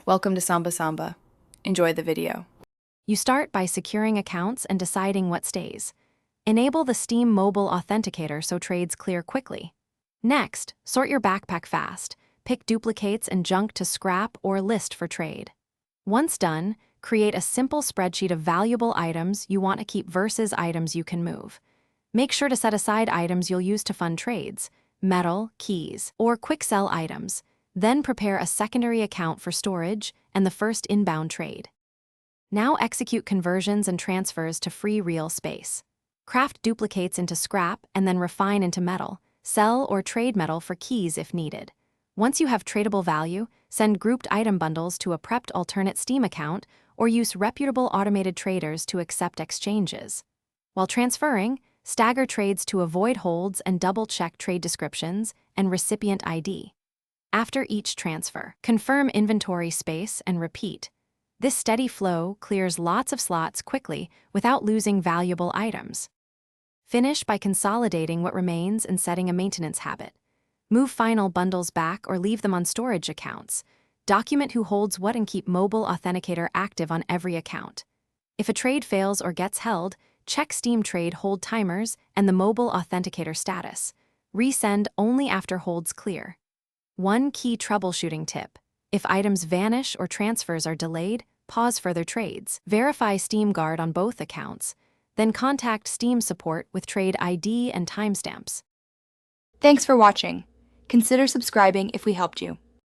Welcome to Samba Samba. Enjoy the video. You start by securing accounts and deciding what stays. Enable the Steam Mobile Authenticator so trades clear quickly. Next, sort your backpack fast. Pick duplicates and junk to scrap or list for trade. Once done, create a simple spreadsheet of valuable items you want to keep versus items you can move. Make sure to set aside items you'll use to fund trades, metal, keys, or quick sell items. Then prepare a secondary account for storage and the first inbound trade. Now execute conversions and transfers to free real space. Craft duplicates into scrap and then refine into metal. Sell or trade metal for keys if needed. Once you have tradable value, send grouped item bundles to a prepped alternate Steam account or use reputable automated traders to accept exchanges. While transferring, stagger trades to avoid holds and double-check trade descriptions and recipient ID. After each transfer, confirm inventory space and repeat. This steady flow clears lots of slots quickly without losing valuable items. Finish by consolidating what remains and setting a maintenance habit. Move final bundles back or leave them on storage accounts. Document who holds what and keep Mobile Authenticator active on every account. If a trade fails or gets held, check Steam Trade hold timers and the Mobile Authenticator status. Resend only after holds clear. One key troubleshooting tip: if items vanish or transfers are delayed, pause further trades. Verify Steam Guard on both accounts. Then contact Steam support with trade ID and timestamps. Thanks for watching. Consider subscribing if we helped you.